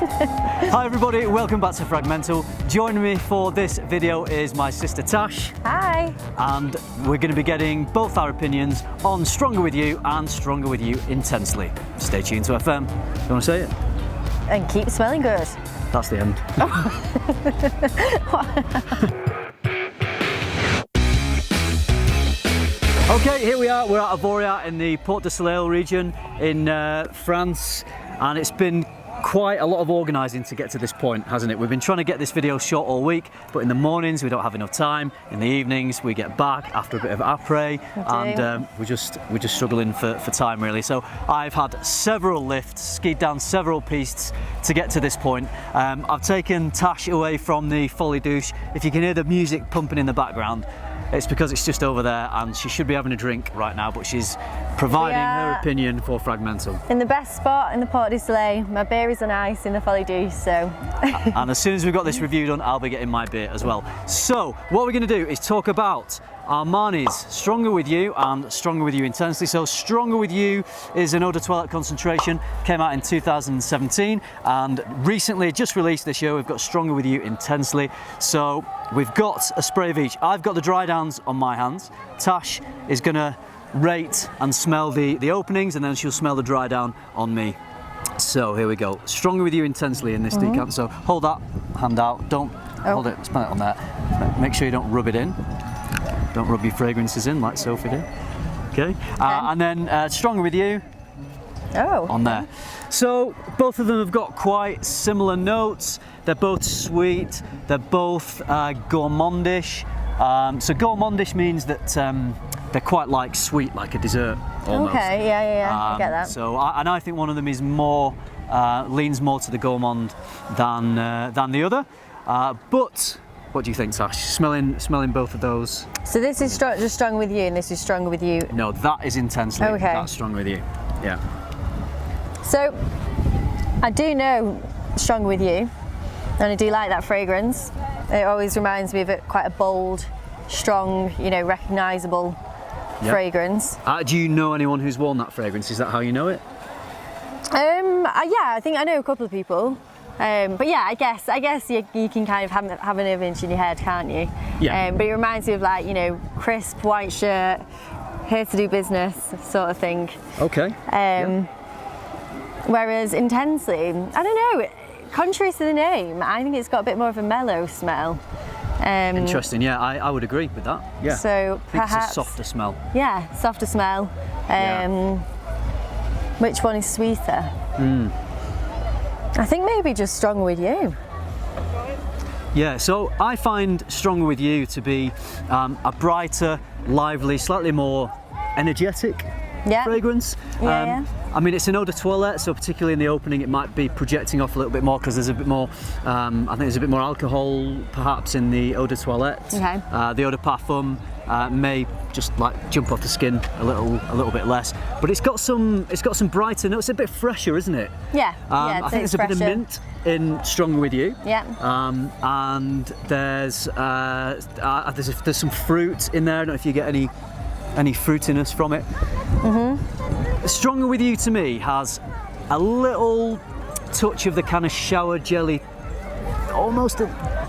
Hi everybody, welcome back to FRAG-MENTAL. Joining me for this video is my sister Tash. Hi. And we're going to be getting both our opinions on Stronger With You and Stronger With You Intensely. Stay tuned to FM. You want to say it? And keep smelling good. That's the end. Okay, here we are. We're at Avoria in the Port de Soleil region in France, and it's been quite a lot of organising to get to this point, hasn't it? We've been trying to get this video shot all week, but in the mornings we don't have enough time. In the evenings we get back after a bit of après, and we're just struggling for time really. So I've had several lifts, skied down several pistes to get to this point. I've taken Tash away from the Folie Douce. If you can hear the music pumping in the background, it's because it's just over there and she should be having a drink right now, but she's providing her opinion for FRAG-MENTAL. In the best spot in the Port de Soleil. My beer is on ice in the Folie Douce, so. And as soon as we've got this review done, I'll be getting my beer as well. So what we're going to do is talk about Armani's Stronger With You and Stronger With You Intensely. So Stronger With You is an eau de toilette concentration, came out in 2017, and recently just released this year we've got Stronger With You Intensely. So we've got a spray of each. I've got the dry downs on my hands. Tash is going to rate and smell the openings, and then she'll smell the dry down on me. So here we go. Stronger With You Intensely in this decanter. So hold that hand out, don't hold it, smell it on there. Make sure you don't rub it in. Don't rub your fragrances in like Sophie did. Okay, and then Stronger With You on there. So both of them have got quite similar notes. They're both sweet, they're both gourmandish. So gourmandish means that they're quite like sweet, like a dessert almost. Okay, yeah, I get that. So I think one of them is more, leans more to the gourmand than the other. But what do you think, Tash? Smelling both of those. So this is just Stronger With You, and this is Stronger With You. No, that is Intensely. Okay. That's Stronger With You. Yeah. So I do know Stronger With You, and I do like that fragrance. It always reminds me of quite a bold, strong, you know, recognisable fragrance. Do you know anyone who's worn that fragrance? Is that how you know it? Yeah, I think I know a couple of people. But yeah, I guess you can kind of have an image in your head, can't you? Yeah. But it reminds me of, like, you know, crisp white shirt, here to do business sort of thing. Okay. Whereas Intensely, I don't know, contrary to the name, I think it's got a bit more of a mellow smell. Interesting. Yeah, I would agree with that. Yeah. So perhaps it's a softer smell. Yeah, softer smell. Which one is sweeter? I think maybe just Stronger With You. Yeah, so I find Stronger With You to be a brighter, lively, slightly more energetic fragrance. I mean, it's an eau de toilette, so particularly in the opening it might be projecting off a little bit more because there's a bit more, I think there's a bit more alcohol perhaps in the eau de toilette. Okay. The eau de parfum may just like jump off the skin a little bit less, but it's got some brighter notes. It's a bit fresher, isn't it? Yeah. I think there's a bit of mint in Stronger With You. Yeah. And there's some fruit in there. I don't know if you get any fruitiness from it. Stronger With You to me has a little touch of the kind of shower jelly, almost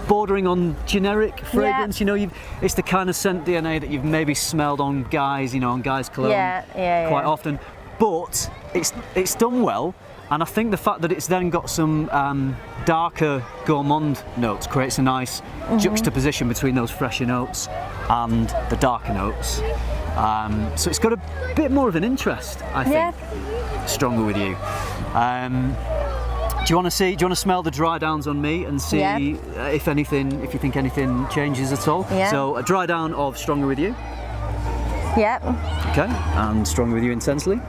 bordering on generic fragrance. You know, it's the kind of scent DNA that you've maybe smelled on guys, you know, on guys' cologne quite often. But it's done well, and I think the fact that it's then got some darker gourmand notes creates a nice juxtaposition between those fresher notes and the darker notes. So it's got a bit more of an interest, I think. Stronger With You. Do you want to smell the dry downs on me and see if you think anything changes at all? Yeah. So a dry down of Stronger With You. Yep. Okay. And Stronger With You Intensely.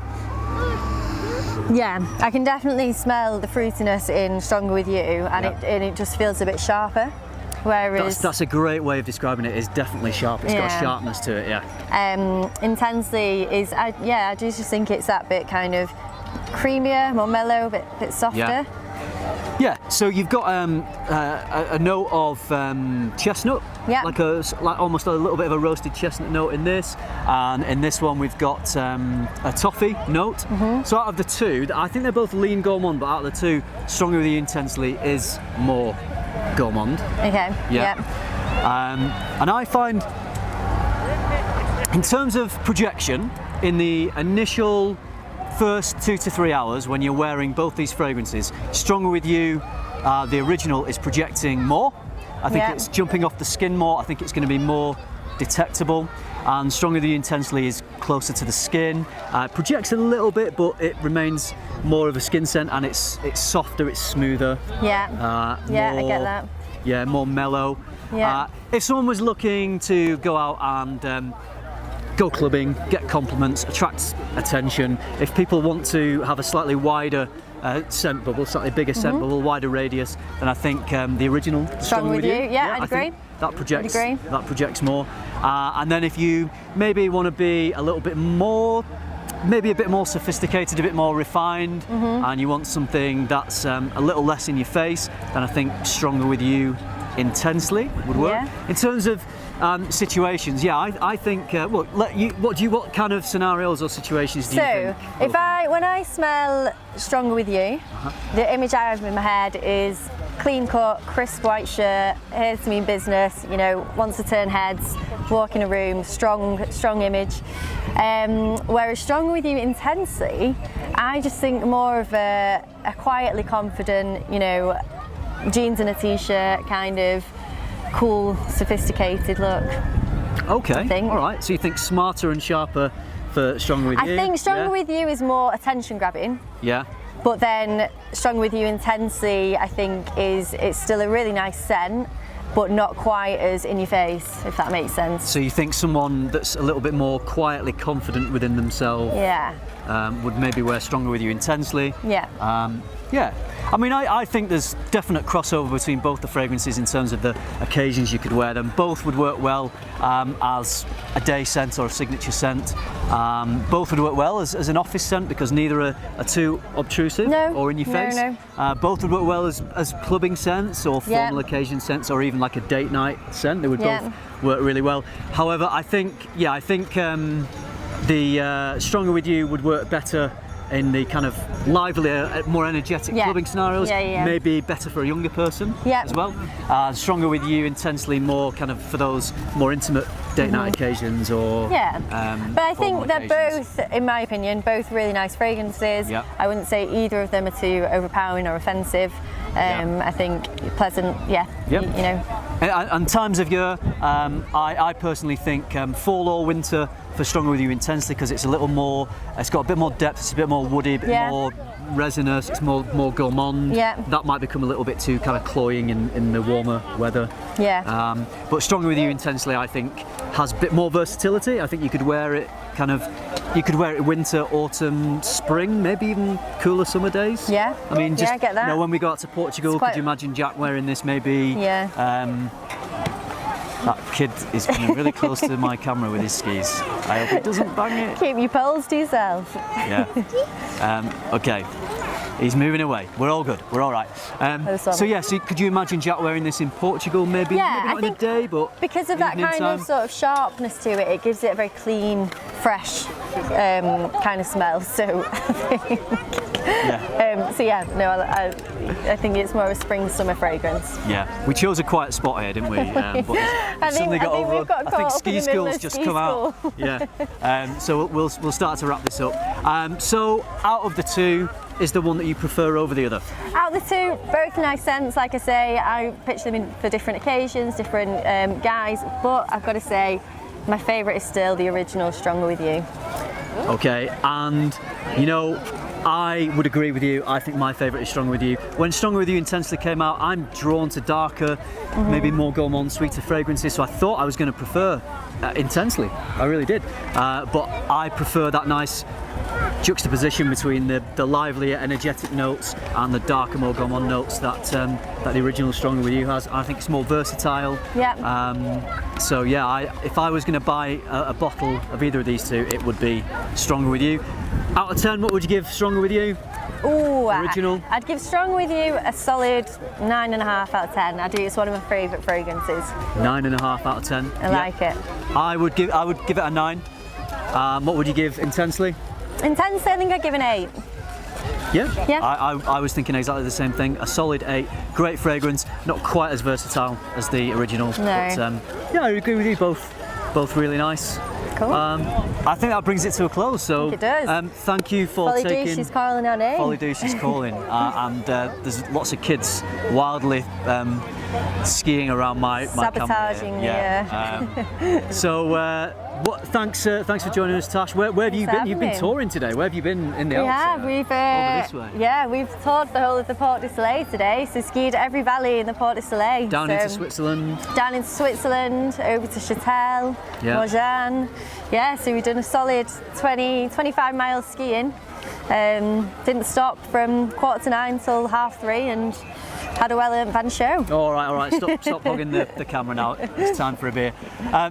Yeah, I can definitely smell the fruitiness in Stronger With You, and it just feels a bit sharper. Whereas that's a great way of describing it. It's definitely sharp. It's got a sharpness to it. Yeah. Intensely is I do just think it's that bit kind of creamier, more mellow, a bit softer. Yeah, so you've got a note of chestnut, Yeah. like almost a little bit of a roasted chestnut note in this, and in this one we've got a toffee note. So out of the two, I think they're both lean gourmand, but out of the two, Stronger With You Intensely is more gourmand. Okay. Yeah. And I find, in terms of projection, in the initial first 2 to 3 hours when you're wearing both these fragrances, Stronger With You, the original, is projecting more. I think it's jumping off the skin more. I think it's going to be more detectable. And Stronger With You Intensely is closer to the skin. Projects a little bit, but it remains more of a skin scent, and it's softer, it's smoother. Yeah. Yeah, I get that. Yeah, more mellow. Yeah. If someone was looking to go out and go clubbing, get compliments, attract attention, if people want to have a slightly wider scent bubble, slightly bigger scent bubble, wider radius, then I think the original Stronger With You. Yeah, I'd agree. That projects. I'd agree. That projects more. And then if you maybe want to be a little bit more, maybe a bit more sophisticated, a bit more refined, and you want something that's a little less in your face, then I think Stronger With You Intensely would work. Yeah. In terms of situations, yeah, I think. What kind of scenarios or situations do you think? So, when I smell Stronger With You, the image I have in my head is clean cut, crisp white shirt, here to mean business. You know, wants to turn heads, walk in a room, strong image. Whereas Stronger With You Intensely, I just think more of a quietly confident, you know, jeans and a t-shirt, kind of cool, sophisticated look. Okay, all right. So you think smarter and sharper for Stronger With You? I think Stronger With You is more attention grabbing. Yeah. But then Stronger With You Intensely, I think, it's still a really nice scent, but not quite as in your face, if that makes sense. So you think someone that's a little bit more quietly confident within themselves, would maybe wear Stronger With You Intensely? Yeah. Yeah. I mean, I think there's definite crossover between both the fragrances in terms of the occasions you could wear them. Both would work well as a day scent or a signature scent. Both would work well as an office scent because neither are too obtrusive or in your face. No. Both would work well as clubbing scents or formal occasion scents, or even like a date night scent. They would both work really well. However, I think the Stronger With You would work better in the kind of livelier, more energetic clubbing scenarios, maybe better for a younger person as well. Stronger With You Intensely more kind of for those more intimate date night occasions or but I think they're both, in my opinion, both really nice fragrances. I wouldn't say either of them are too overpowering or offensive. I think pleasant, you know. And times of year, I personally think fall or winter for Stronger With You Intensely, because it's a little more, it's got a bit more depth, it's a bit more woody, a bit more resinous, it's more gourmand. That might become a little bit too kind of cloying in the warmer weather. But Stronger With You Intensely, I think, has a bit more versatility. I think you could wear it winter, autumn, spring, maybe even cooler summer days. I mean, just I get that. You know, when we go out to Portugal, could you imagine Jack wearing this maybe? That kid is being really close to my camera with his skis. I hope he doesn't bang it. Keep your poles to yourself. Okay. He's moving away. We're all good. We're all right. So could you imagine Jack wearing this in Portugal? Maybe not in a day, but because of that kind of sort of sharpness to it, it gives it a very clean, fresh kind of smell. So I think it's more of a spring summer fragrance. We chose a quiet spot here, didn't we? But I think ski school's just come out. So we'll start to wrap this up. So out of the two, is the one that you prefer over the other? Out of the two, both nice scents. Like I say, I pitch them in for different occasions, different guys. But I've got to say, my favourite is still the original Stronger With You. Okay, and you know, I would agree with you. I think my favourite is Stronger With You. When Stronger With You Intensely came out, I'm drawn to darker, maybe more gourmand, sweeter fragrances. So I thought I was going to prefer Intensely. I really did. But I prefer that nice juxtaposition between the livelier, energetic notes and the darker, more gourmand notes that the original Stronger With You has. I think it's more versatile. Yeah. So yeah, if I was going to buy a bottle of either of these two, it would be Stronger With You. Out of 10, what would you give Stronger With You? Ooh, original. I'd give Stronger With You a solid 9.5 out of 10. It's one of my favourite fragrances. 9.5 out of 10. I like it. I would give it a 9. What would you give Intensely? Intensely, I think I'd give an 8. Yeah. Yeah. I was thinking exactly the same thing. A solid 8. Great fragrance, not quite as versatile as the original. No. But yeah, I agree with you. Both really nice. Cool. I think that brings it to a close. So it does. thank you for Folly taking. Douche is calling our name. Folly Douche is calling, and there's lots of kids wildly skiing around my sabotaging camera. So thanks for joining us, Tash. Where have you been? You've been touring today. Where have you been in the Alps? We've over this way. Yeah, we've toured the whole of the Port du Soleil today. So skied every valley in the Port du Soleil. Down into Switzerland. Down into Switzerland, over to Châtel, Morjan. Yeah, so we've done a solid 25 miles skiing. Didn't stop from 8:45 till 3:30 and had a well-earned van show. All right. Stop hogging the camera now. It's time for a beer.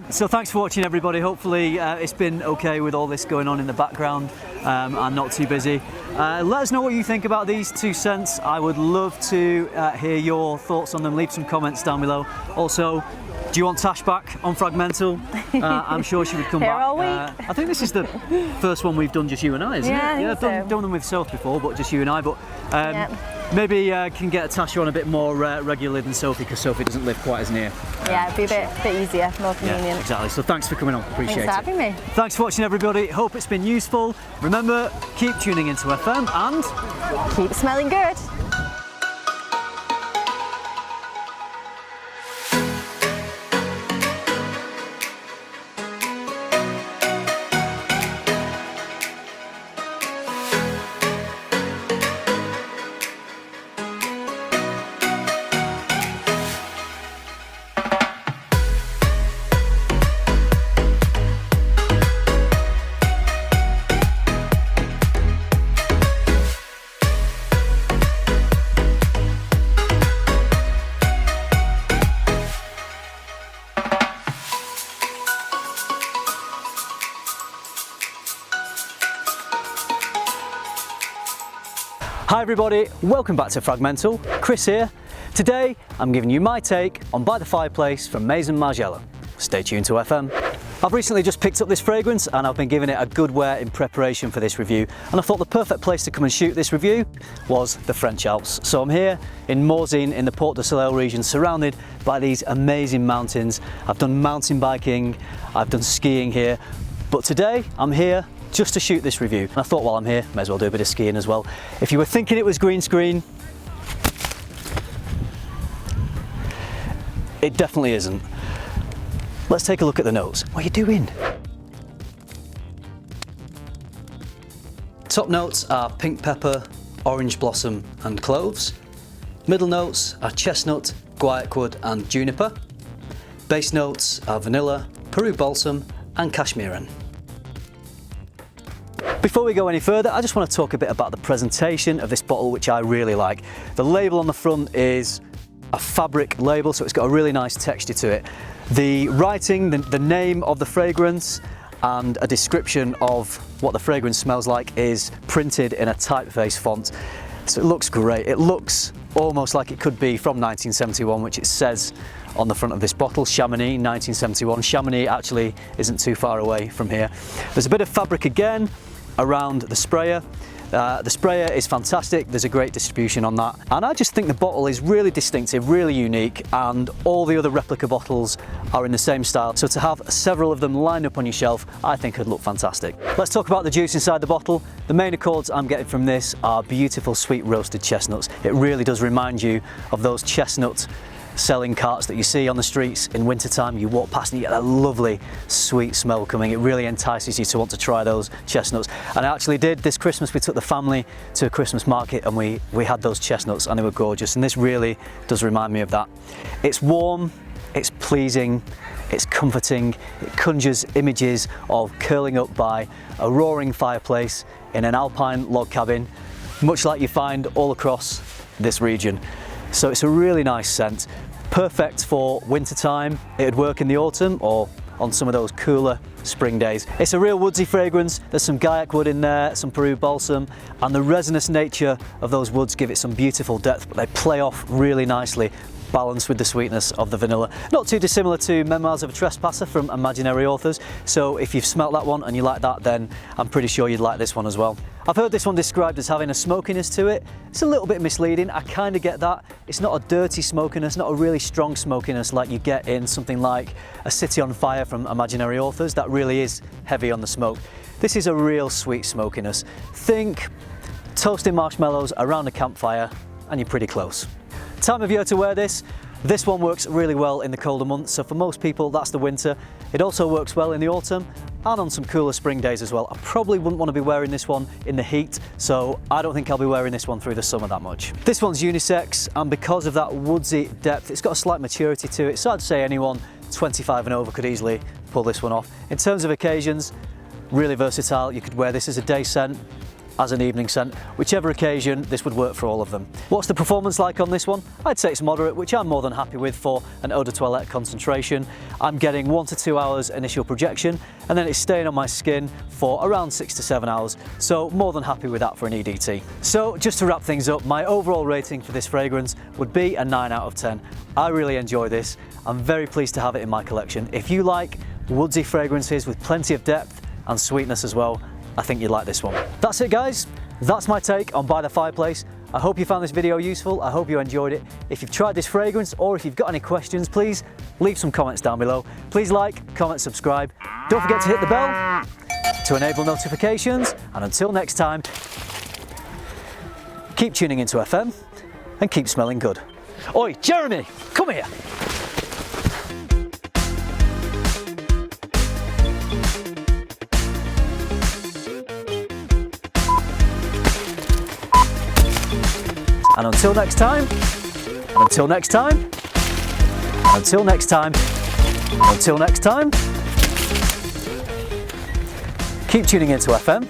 So thanks for watching, everybody. Hopefully it's been okay with all this going on in the background and not too busy. Let us know what you think about these 2 scents. I would love to hear your thoughts on them. Leave some comments down below. Also, do you want Tash back on FRAG-MENTAL? I'm sure she would come Here back. all week. I think this is the first one we've done just you and I, isn't it? I think I've done them with Soph before, but just you and I. But maybe can get Tasha on a bit more regularly than Sophie, because Sophie doesn't live quite as near. Yeah, it'd be a bit easier, more convenient. Yeah, exactly. So thanks for coming on. Appreciate it. Thanks for having me. Thanks for watching, everybody. Hope it's been useful. Remember, keep tuning into FM and keep smelling good. Hi everybody, welcome back to FRAG-MENTAL. Chris here. Today I'm giving you my take on By the Fireplace from Maison Margiela. Stay tuned to FM. I've recently just picked up this fragrance and I've been giving it a good wear in preparation for this review, and I thought the perfect place to come and shoot this review was the French Alps. So I'm here in Morzine in the Port du Soleil region, surrounded by these amazing mountains. I've done mountain biking, I've done skiing here, but today I'm here just to shoot this review. And I thought while I'm here, may as well do a bit of skiing as well. If you were thinking it was green screen, it definitely isn't. Let's take a look at the notes. What are you doing? Top notes are pink pepper, orange blossom and cloves. Middle notes are chestnut, guaiac and juniper. Base notes are vanilla, Peru balsam and cashmere. Before we go any further, I just want to talk a bit about the presentation of this bottle, which I really like. The label on the front is a fabric label, so it's got a really nice texture to it. The writing, the name of the fragrance and a description of what the fragrance smells like is printed in a typeface font. So it looks great. It looks almost like it could be from 1971, which it says on the front of this bottle, Chamonix 1971. Chamonix actually isn't too far away from here. There's a bit of fabric again around the sprayer. The sprayer is fantastic, there's a great distribution on that, and I just think the bottle is really distinctive, really unique, and all the other replica bottles are in the same style, so to have several of them lined up on your shelf I think would look fantastic. Let's talk about the juice inside the bottle. The main accords I'm getting from this are beautiful sweet roasted chestnuts. It really does remind you of those chestnut selling carts that you see on the streets in wintertime. You walk past and you get that lovely sweet smell coming. It really entices you to want to try those chestnuts. And I actually did this Christmas. We took the family to a Christmas market and we had those chestnuts and they were gorgeous, and this really does remind me of that. It's warm, it's pleasing, it's comforting, it conjures images of curling up by a roaring fireplace in an alpine log cabin, much like you find all across this region. So it's a really nice scent, perfect for winter time. It'd work in the autumn or on some of those cooler spring days. It's a real woodsy fragrance. There's some Gaiac wood in there, some Peru balsam, and the resinous nature of those woods give it some beautiful depth, but they play off really nicely, balanced with the sweetness of the vanilla. Not too dissimilar to Memoirs of a Trespasser from Imaginary Authors, so if you've smelt that one and you like that, then I'm pretty sure you'd like this one as well. I've heard this one described as having a smokiness to it. It's a little bit misleading, I kind of get that. It's not a dirty smokiness, not a really strong smokiness like you get in something like A City on Fire from Imaginary Authors. That really is heavy on the smoke. This is a real sweet smokiness. Think toasting marshmallows around a campfire and you're pretty close. Time of year to wear this. This one works really well in the colder months, so for most people that's the winter. It also works well in the autumn and on some cooler spring days as well. I probably wouldn't want to be wearing this one in the heat, so I don't think I'll be wearing this one through the summer that much. This one's unisex, and because of that woodsy depth, it's got a slight maturity to it, so I'd say anyone 25 and over could easily pull this one off. In terms of occasions, really versatile. You could wear this as a day scent, as an evening scent, whichever occasion, this would work for all of them. What's the performance like on this one? I'd say it's moderate, which I'm more than happy with for an eau de toilette concentration. I'm getting 1 to 2 hours initial projection, and then it's staying on my skin for around 6 to 7 hours, so more than happy with that for an EDT. So just to wrap things up, my overall rating for this fragrance would be a 9 out of 10. I really enjoy this. I'm very pleased to have it in my collection. If you like woodsy fragrances with plenty of depth and sweetness as well, I think you'd like this one. That's it guys, that's my take on By the Fireplace. I hope you found this video useful, I hope you enjoyed it. If you've tried this fragrance or if you've got any questions, please leave some comments down below. Please like, comment, subscribe. Don't forget to hit the bell to enable notifications, and until next time, keep tuning into FM and keep smelling good. Oi, Jeremy, come here. And until next time, and until next time, and until next time, and until next time, keep tuning into FM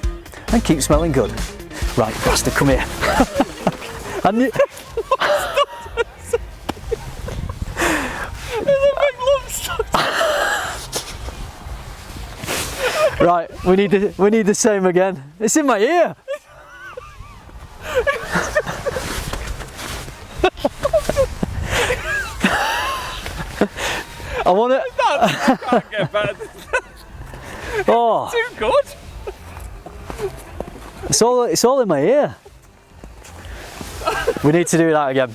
and keep smelling good. Right, bastard, come here. And you... There's a big lump stuck. Right, we need the same again. It's in my ear. I want it. I can't get better. Oh, too good. It's all in my ear. We need to do that again.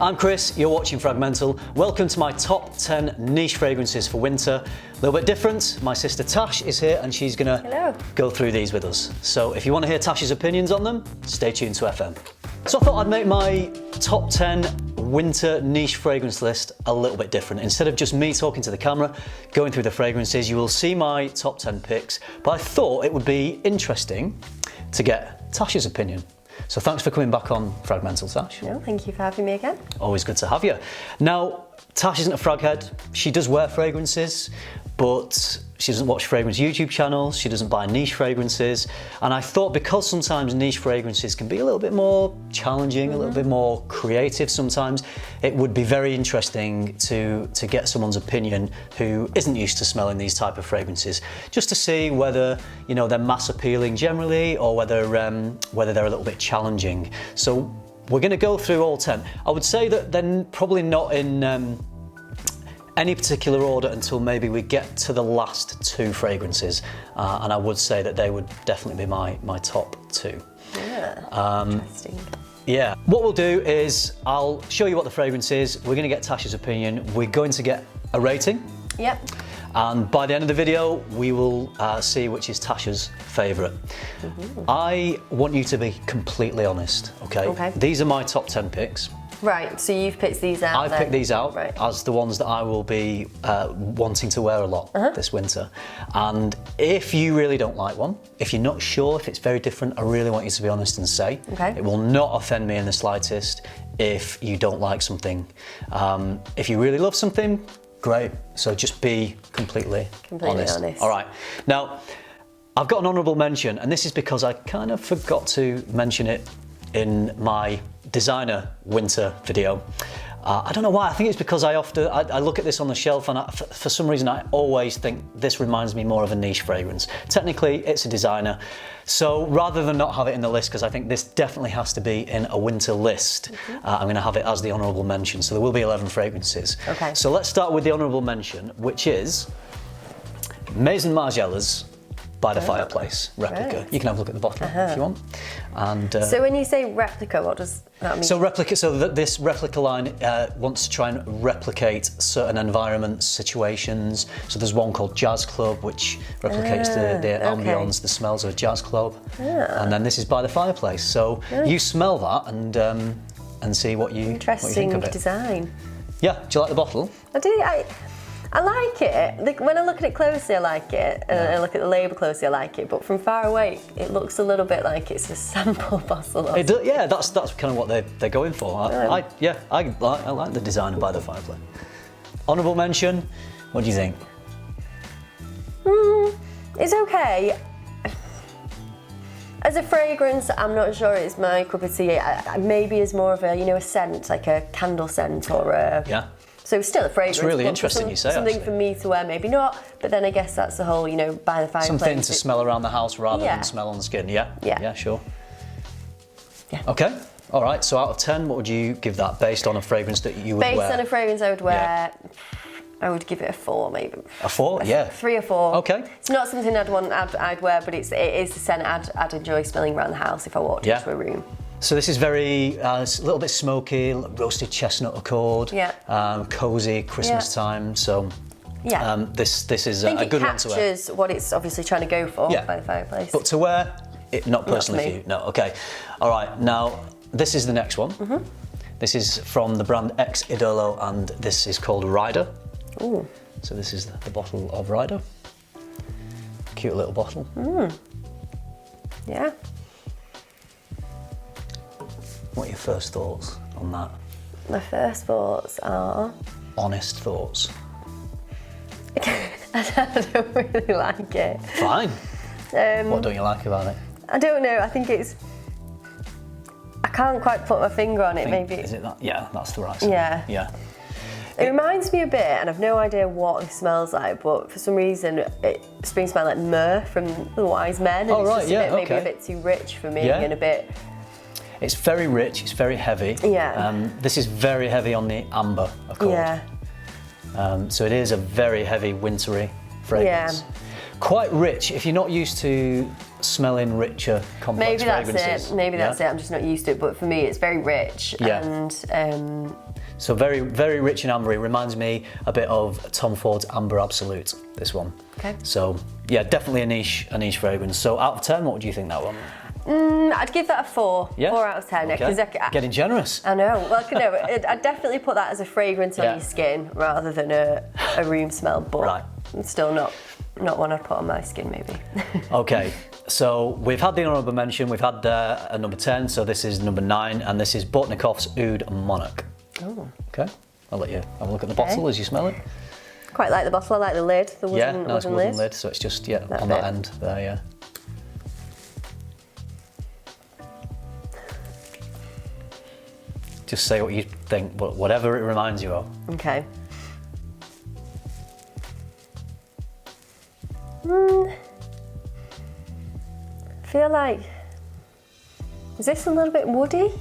I'm Chris, you're watching FRAG-MENTAL. Welcome to my top 10 niche fragrances for winter. A little bit different. My sister Tash is here and she's gonna go through these with us. So if you want to hear Tash's opinions on them, stay tuned to FM. So I thought I'd make my top 10 winter niche fragrance list a little bit different. Instead of just me talking to the camera, going through the fragrances, you will see my top 10 picks, but I thought it would be interesting to get Tash's opinion. So thanks for coming back on FRAG-MENTAL, Tash. No, thank you for having me again. Always good to have you. Now, Tash isn't a frag head. She does wear fragrances, but she doesn't watch fragrance YouTube channels. She doesn't buy niche fragrances. And I thought because sometimes niche fragrances can be a little bit more challenging, a little bit more creative sometimes, it would be very interesting to get someone's opinion who isn't used to smelling these type of fragrances, just to see whether, you know, they're mass appealing generally or whether they're a little bit challenging. So we're going to go through all 10. I would say that they're probably not in any particular order until maybe we get to the last 2 fragrances, and I would say that they would definitely be my top 2. Yeah, interesting. Yeah, what we'll do is I'll show you what the fragrance is. We're going to get Tash's opinion. We're going to get a rating. Yep. And by the end of the video, we will see which is Tasha's favourite. I want you to be completely honest, okay? These are my top 10 picks. Right, so you've picked these out. I've picked these out as the ones that I will be wanting to wear a lot this winter. And if you really don't like one, if you're not sure if it's very different, I really want you to be honest and say. It will not offend me in the slightest if you don't like something. If you really love something, great. So just be completely honest. All right. Now, I've got an honourable mention, and this is because I kind of forgot to mention it in my designer winter video. I don't know why. I think it's because I look at this on the shelf, and for some reason I always think this reminds me more of a niche fragrance. Technically, it's a designer, so rather than not have it in the list, because I think this definitely has to be in a winter list, I'm going to have it as the honourable mention. So there will be 11 fragrances. Okay. So let's start with the honourable mention, which is Maison Margiela's By the Fireplace replica. Right. You can have a look at the bottle if you want. And So when you say replica, what does that mean? This replica line wants to try and replicate certain environments, situations. So there's one called Jazz Club, which replicates the ambience, the smells of a jazz club. And then this is By the Fireplace. So you smell that and see what you think Interesting of it. design. Yeah, do you like the bottle? I do. I like it. Like, when I look at it closely, I like it. And I look at the label closely, I like it. But from far away, it looks a little bit like it's a sample bottle. Yeah, that's kind of what they're going for. I like the design of By the Fireplace. Honourable mention. What do you think? It's okay. As a fragrance, I'm not sure it's my cup of tea. Maybe as more of a scent, like a candle scent or a. Yeah. So still a fragrance. It's really but interesting you say something actually. for me to wear, maybe not. But then I guess that's the whole, by the fireplace. Something to smell around the house rather Yeah. than smell on the skin. Yeah. Yeah. Yeah, sure. Yeah. Okay. All right. So out of 10, what would you give that based on a fragrance that you would wear? Based on a fragrance I would wear, I would give it a 4 maybe. A 4? Yeah. 3 or 4. Okay. It's not something I'd wear, but it is the scent I'd enjoy smelling around the house if I walked into a room. So this is very, it's a little bit smoky, roasted chestnut accord, cosy Christmas time. So this is a good one to wear. It captures what it's obviously trying to go for by the fireplace. But to wear, not personally for you. No, okay. All right, now this is the next one. This is from the brand Ex Idolo, and this is called Rider. Ooh. So this is the bottle of Rider. Cute little bottle. Yeah. What are your first thoughts on that? My first thoughts are... Honest thoughts. I don't really like it. Fine. What don't you like about it? I don't know, I think it's... I can't quite put my finger on it, maybe. Is it that? Yeah, that's the right smell. Yeah. Yeah. It reminds me a bit, and I've no idea what it smells like, but for some reason it smells like myrrh from The Wise Men. And it's just maybe a bit too rich for me and a bit... It's very rich, it's very heavy. Yeah. This is very heavy on the amber accord. Yeah. So it is a very heavy, wintry fragrance. Yeah. Quite rich, if you're not used to smelling richer, complex fragrances. Maybe that's it. Maybe that's it. I'm just not used to it. But for me, it's very rich. Yeah. And so very, very rich and ambery. Reminds me a bit of Tom Ford's Amber Absolute. This one. Okay. So yeah, definitely a niche fragrance. So out of 10, what would you think that one? I'd give that a 4. Yeah. 4 out of 10. Okay. Getting generous. I know. Well, no, I'd definitely put that as a fragrance on your skin rather than a room smell. But it's still not one I'd put on my skin, maybe. Okay, so we've had the honourable mention, we've had a number 10, so this is number 9, and this is Bortnikov's Oud Monarch. Oh. Okay, I'll let you have a look at the bottle as you smell it. Quite like the bottle, I like the lid, the nice wooden wooden lid. lid. So it's just, on that end there, yeah. Just say what you think, whatever it reminds you of. Okay. I feel like, is this a little bit woody?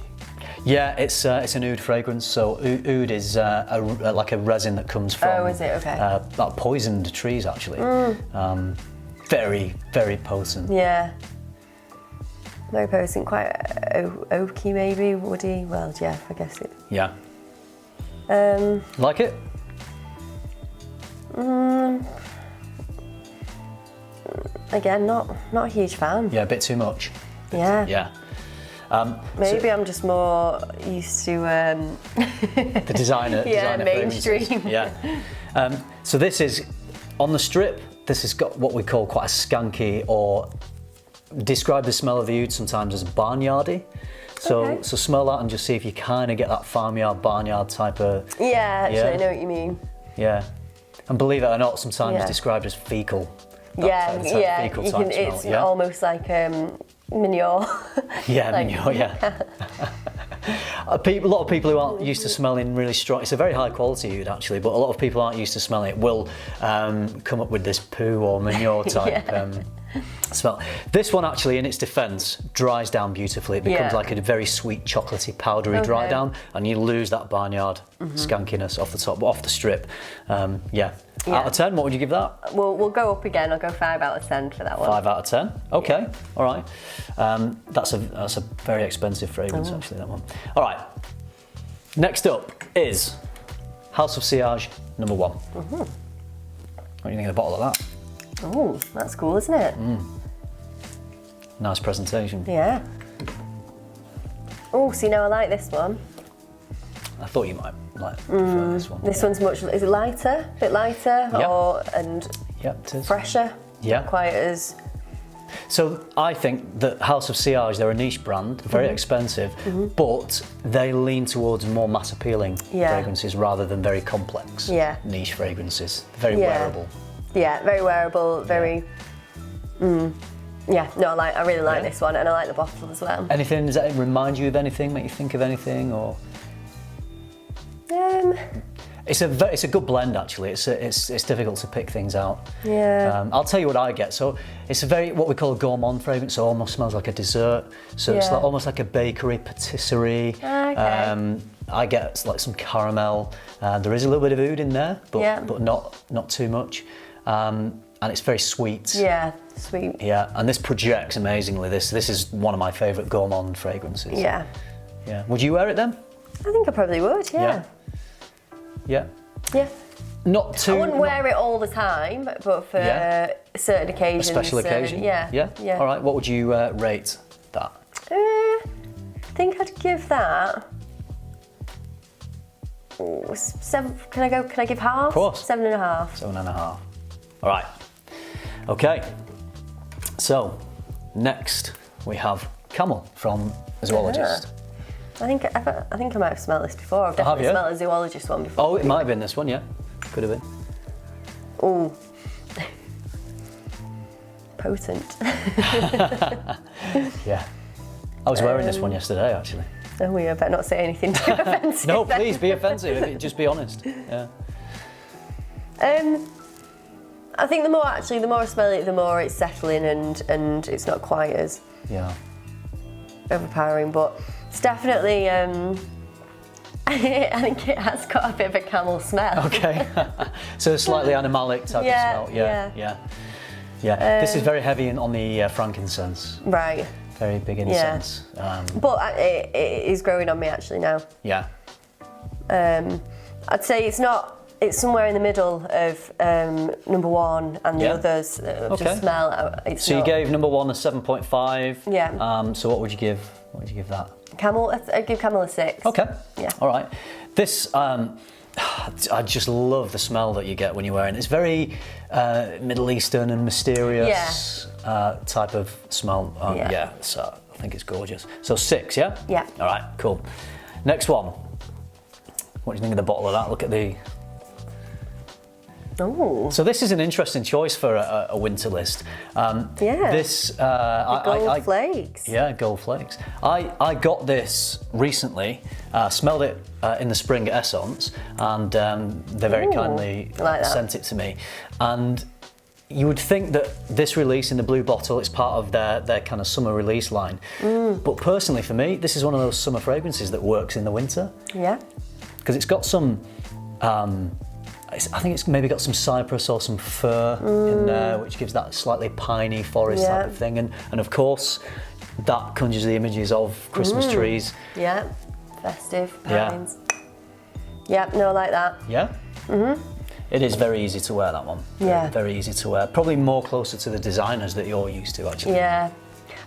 Yeah, it's an oud fragrance. So oud is like a resin that comes from is it? Okay. like poisoned trees, actually. Very, very potent. Yeah. Very potent, quite oaky maybe, woody. Well, yeah, I guess it. Yeah. Like it? Again, not a huge fan. Yeah, a bit too much. Yeah. Yeah. Maybe I'm just more used to the designer. Mainstream. Yeah. So this is on the strip. This has got what we call quite a skanky, or describe the smell of the oud sometimes as barnyardy. So smell that and just see if you kind of get that farmyard, barnyard type of. Yeah, actually, I know what you mean. Yeah. And believe it or not, sometimes it's described as fecal. that fecal you type can, smell. it's Yeah, almost like manure. yeah, like- manure, yeah. A lot of people who aren't used to smelling really strong, it's a very high quality oud actually, but a lot of people aren't used to smelling it will come up with this poo or manure type smell. This one actually, in its defence, dries down beautifully. It becomes like a very sweet, chocolatey, powdery dry down, and you lose that barnyard skankiness off the top, off the strip. Yeah. Out of 10, what would you give that? We'll go up again. I'll go 5 out of 10 for that one. 5 out of 10. Okay, all right. That's a very expensive fragrance actually, that one. All right. Next up is House of Sillage number 1. What do you think of the bottle of that? Oh, that's cool, isn't it? Nice presentation. Yeah. Oh, see, now I like this one. I thought you might like prefer this one. This one's much, is it lighter? A bit lighter? Yep. And Yep, it is. fresher? Yeah. Not quite as... So I think that House of Sillage, they're a niche brand, very expensive, but they lean towards more mass appealing fragrances rather than very complex niche fragrances. Very wearable. Yeah, very wearable, very... Yeah, no, I really like this one, and I like the bottle as well. Anything, does that remind you of anything, make you think of anything, or...? It's a good blend actually. It's difficult to pick things out. Yeah. I'll tell you what I get. So it's a very what we call a gourmand fragrance. So it almost smells like a dessert. So it's like, almost like a bakery patisserie. Okay. I get like some caramel. There is a little bit of oud in there, but not too much. And it's very sweet. Yeah, sweet. Yeah, and this projects amazingly. This is one of my favourite gourmand fragrances. Yeah. Yeah. Would you wear it then? I think I probably would. Yeah. Yeah. Yeah. Not too. I wouldn't wear it all the time, but for certain occasions. A special occasion. Yeah. Yeah. All right. What would you rate that? I think I'd give that. 7. Can I give half? Of course. 7.5. 7.5. All right. Okay. So next we have Camel from a zoologist. I think I might have smelled this before. I've definitely smelled a zoologist one before. Oh, it might have been this one, yeah. Could have been. Oh. Potent. Yeah. I was wearing this one yesterday, actually. Oh, yeah, I better not say anything too offensive. No, please, be offensive. Just be honest. Yeah. I think the more I smell it, the more it's settling and it's not quite as overpowering, but it's definitely, I think it has got a bit of a camel smell. Okay. So a slightly animalic type of smell. Yeah. This is very heavy on the frankincense. Right. Very big incense. But it is growing on me actually now. Yeah. I'd say it's somewhere in the middle of number 1 and the others just smell. You gave number 1 a 7.5. Yeah. So what would you give? What would you give that? Camel. I'd give Camel a 6. Okay. Yeah. All right. This. I just love the smell that you get when you're wearing it. It's very Middle Eastern and mysterious type of smell. So I think it's gorgeous. So 6, yeah? Yeah. All right, cool. Next one. What do you think of the bottle of that? Look at the... Oh. So this is an interesting choice for a winter list. This gold flakes. Yeah, gold flakes. I got this recently. Smelled it in the spring at Essence, and they very kindly sent it to me. And you would think that this release in the blue bottle is part of their kind of summer release line. But personally, for me, this is one of those summer fragrances that works in the winter. Yeah. Because it's got some. I think it's maybe got some cypress or some fir in there, which gives that slightly piney forest type of thing. And of course, that conjures the images of Christmas trees. Yeah, festive pines. Yeah, no, I like that. Yeah? It is very easy to wear, that one. Yeah. Very easy to wear. Probably more closer to the designers that you're used to, actually. Yeah,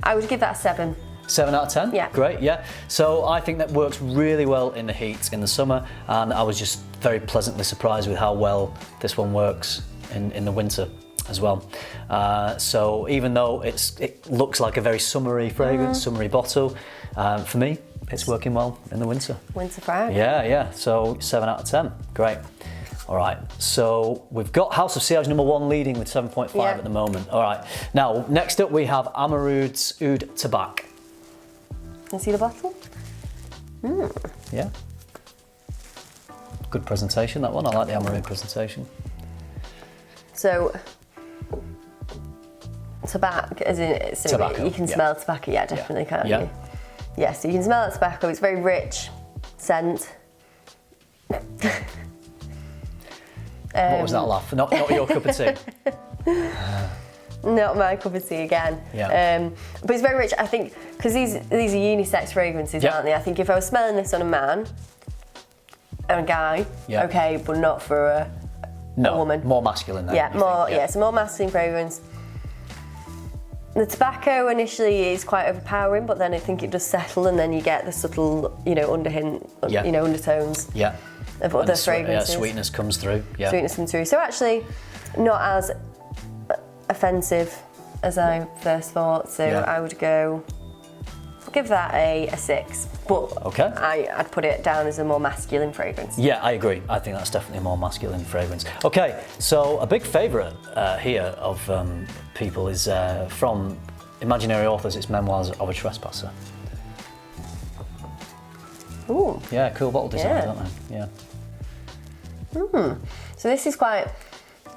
I would give that a 7. 7 out of 10? Yeah. Great, yeah. So I think that works really well in the heat in the summer, and I was just very pleasantly surprised with how well this one works in the winter as well. So even though it looks like a very summery fragrance, summery bottle, for me, it's working well in the winter. Winter frag. Yeah. So 7 out of 10. Great. All right, so we've got House of Sillage number 1 leading with 7.5 Yeah. at the moment. All right, now next up we have Amaroud's Oud Tabac. Can you see the bottle? Yeah. Good presentation, that one. I like the Amaroud presentation. So, tobacco, as in, so Tobacco, you can yeah. smell tobacco, yeah, definitely, can't Yeah. you? Yeah, so you can smell that tobacco, it's very rich scent. What was that laugh? Not your cup of tea. Not my cup of tea again. Yeah. But it's very rich, I think, because these are unisex fragrances, Yeah. aren't they? I think if I was smelling this on a man, and a guy, Yeah. okay, but not for a woman. More masculine then. Yeah, you more, think? yeah, it's a more masculine fragrance. The tobacco initially is quite overpowering, but then I think it does settle, and then you get the subtle, Yeah. undertones Yeah. of And other yeah, fragrances. sweetness comes through. Yeah. Sweetness comes through. So actually, not as offensive as I first thought. So Yeah. I would give that a 6. But Okay. I'd put it down as a more masculine fragrance. Yeah, I agree. I think that's definitely a more masculine fragrance. Okay, so a big favourite here of people is from Imaginary Authors. It's Memoirs of a Trespasser. Ooh. Yeah, cool bottle design, Yeah. don't they? Yeah. So this is quite.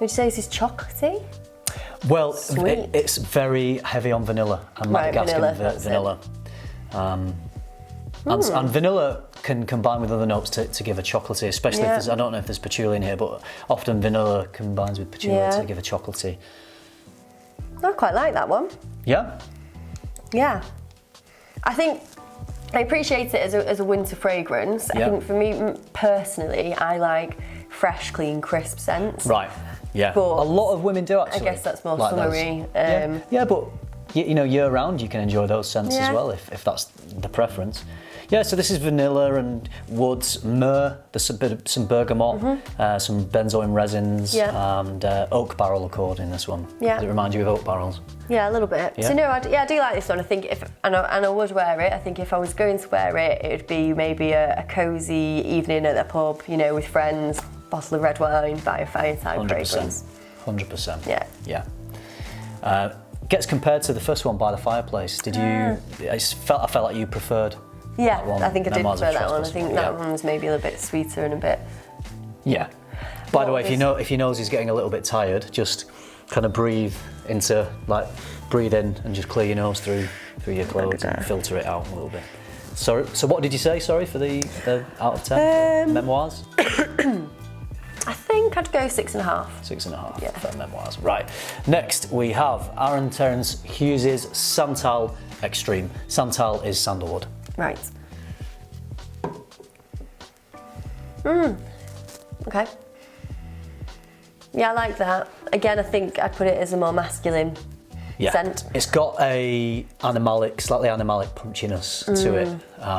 Would you say this is chocolatey? Well, Sweet. it's very heavy on vanilla and Right, Madagascan vanilla, that's it. vanilla. And vanilla can combine with other notes to give a chocolatey, especially if Yeah. there's, I don't know if there's patchouli in here, but often vanilla combines with patchouli Yeah. to give a chocolatey. I quite like that one. Yeah? Yeah. I think I appreciate it as a winter fragrance. Yeah. I think for me personally, I like fresh, clean, crisp scents. Right. Yeah. But a lot of women do actually. I guess that's more like those. summery. Yeah, but year round you can enjoy those scents Yeah. as well if that's the preference. Yeah, so this is vanilla and woods, myrrh, there's some bergamot, some benzoin resins, Mm-hmm. Yeah. and oak barrel accord in this one. Yeah. Does it remind you of oak barrels? Yeah, a little bit. Yeah. So no, I do like this one. I think and I would wear it. I think if I was going to wear it, it would be maybe a cosy evening at a pub, with friends, bottle of red wine, by a fire type 100%. fragrance. 100%. Yeah. Yeah. Gets compared to the first one, By the Fireplace. Did you? I felt like you preferred. Yeah, that one, I think I did Memoirs of prefer that one. I Trespass think one, that yeah. one was maybe a little bit sweeter and a bit. Yeah. By the What way, if your nose is getting a little bit tired, just kind of breathe in and just clear your nose through your clothes and filter it out a little bit. So what did you say? Sorry for the out of 10 Memoirs. I think I'd go 6.5. 6.5 Yeah. for Memoirs. Right. Next we have Aaron Terence Hughes' Santal Extreme. Santal is sandalwood. Right. Okay. Yeah, I like that. Again, I think I'd put it as a more masculine Yeah. scent. It's got a slightly animalic punchiness to it.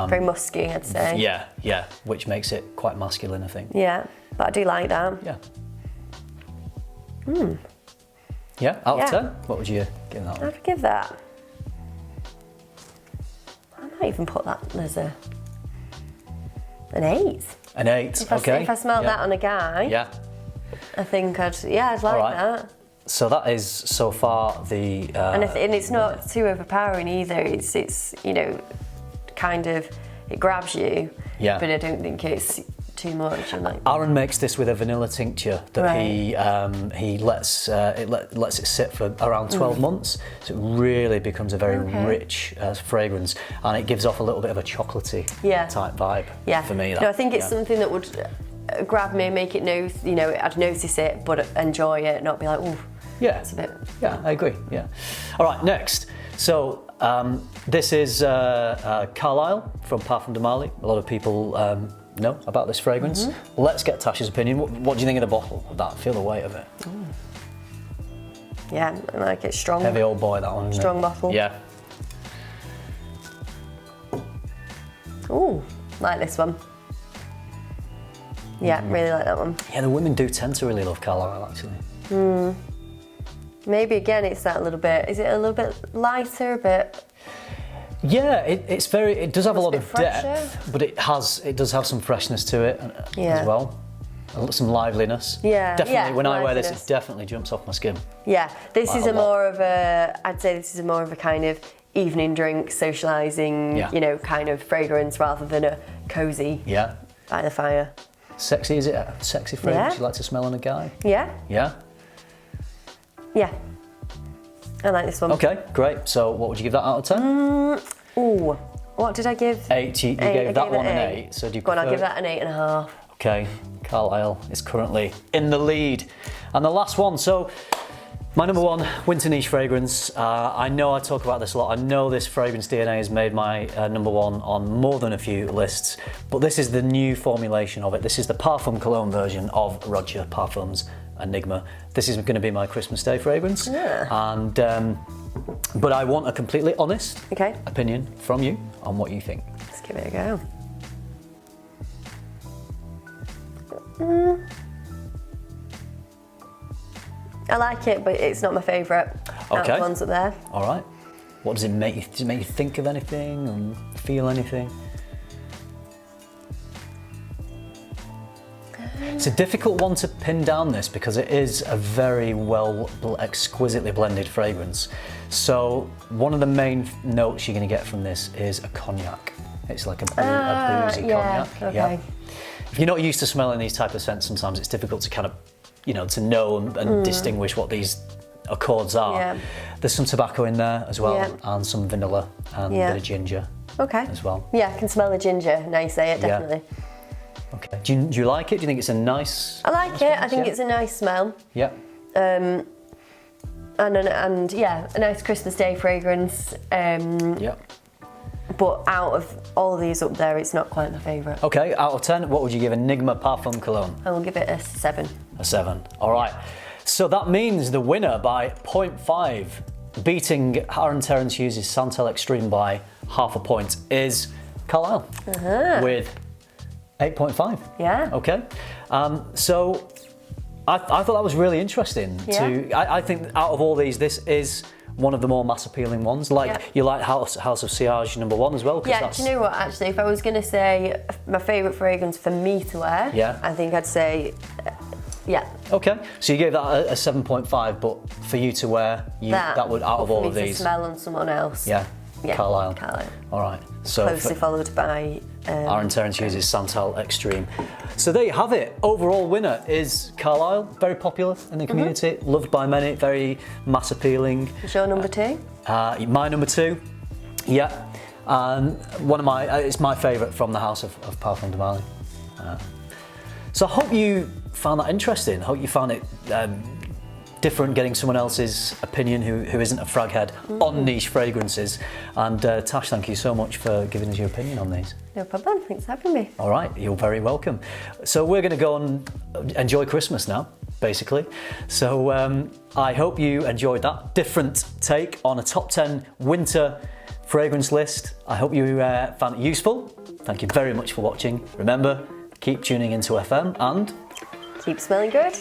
Very musky, I'd say. Yeah, which makes it quite masculine, I think. Yeah, but I do like that. Yeah. Yeah, out Yeah. of 10? What would you give that one? I'd give that. I might even put that as an 8. An 8, If I smelled that on a guy, Yeah. I think I'd like Alright. that. So that is so far the. And it's not too overpowering either. It's kind of, it grabs you. Yeah. But I don't think it's too much. And like, Aaron makes this with a vanilla tincture that Right. he lets it sit for around 12 months, so it really becomes a very rich fragrance, and it gives off a little bit of a chocolatey type vibe. Yeah. For me, I think it's something that would grab me, make it I'd notice it, but enjoy it, not be like, ooh. Yeah, It's a bit. yeah, I agree. Yeah. All right, next. So this is Carlisle from Parfum de Marly. A lot of people know about this fragrance. Let's get Tasha's opinion. What do you think of the bottle of that? Feel the weight of it. Yeah, I like it strong. Heavy old boy, that one. Isn't Strong it? bottle. Yeah. Ooh, like this one. Yeah, really like that one. Yeah, the women do tend to really love Carlisle, actually. Maybe again, it's that little bit. Is it a little bit lighter, a bit? Yeah, it does have a lot bit of depth, but it does have some freshness to it Yeah. as well. some liveliness. Yeah, definitely. yeah, When I wear this, liveliness. it definitely jumps off my skin. Yeah, this Like is a a lot. more of a, I'd say this is more of a kind of evening drink, socialising, Yeah. you know, kind of fragrance rather than a cosy Yeah. by the fire. Sexy, is it a sexy fragrance Yeah. you like to smell on a guy? Yeah, Yeah? yeah. I like this one. Okay, great. So what would you give that out of 10? Ooh, what did I give? 8. You Eight, I gave that gave it one an an 8. So do you Go on, I'll prefer- give that an 8.5. Okay, Carlisle is currently in the lead. And the last one, so my number one winter niche fragrance. I know I talk about this a lot. I know this fragrance DNA has made my number one on more than a few lists, but this is the new formulation of it. This is the Parfum Cologne version of Roger Parfums Enigma. This is going to be my Christmas Day fragrance. Yeah. And but I want a completely honest Okay, opinion from you on what you think. let's give it a go. I like it, but it's not my favourite out of Okay. the ones up there. All right. What does it make you? Does it make you think of anything and feel anything? It's a difficult one to pin down this because it is a very exquisitely blended fragrance. So one of the main notes you're going to get from this is a cognac. It's like a boozy yeah, cognac. okay. If you're not used to smelling these type of scents, sometimes it's difficult to kind of, to know and distinguish what these accords are. Yeah. There's some tobacco in there as well, Yeah. and some vanilla and a Yeah. bit of ginger Okay. as well. Yeah, I can smell the ginger. Now you say it, Yeah. definitely. Okay. Do you like it? Do you think it's a nice? I like it. I think yeah. it's a nice smell. Yeah. And yeah, a nice Christmas Day fragrance. Yeah. But out of all these up there, it's not quite my favourite. Okay. Out of 10, what would you give Enigma Parfum Cologne? I will give it a 7. A 7. All right. So that means the winner by 0.5, beating Aaron Terence Hughes' Santal Extreme by half a point, is Carlisle with 8.5. Yeah. Okay. So I thought that was really interesting. I think out of all these, this is one of the more mass appealing ones. Like Yeah. you like House of Sillage number 1 as well. 'Cause Yeah, that's, do you know what, actually, if I was going to say my favourite fragrance for me to wear, Yeah. I think I'd say, yeah, Okay. So you gave that a 7.5, but for you to wear, that would out of for all me of to these. smell on someone else. Yeah. Yeah, Carlisle. Carlisle. All right. So Closely followed by Aaron Terence Hughes' Santal Extreme. So there you have it. Overall winner is Carlisle. Very popular in the community, loved by many, very mass appealing. Is your number 2? My number 2, yeah. And one of my, it's my favourite from the house of Parfum de Marly. So I hope you found that interesting. I hope you found it different, getting someone else's opinion who isn't a frag head on niche fragrances. And Tash, thank you so much for giving us your opinion on these. No problem, thanks for having me. All right, you're very welcome. So we're going to go and enjoy Christmas now, basically. So I hope you enjoyed that different take on a top 10 winter fragrance list. I hope you found it useful. Thank you very much for watching. Remember, keep tuning into FM and Keep smelling good.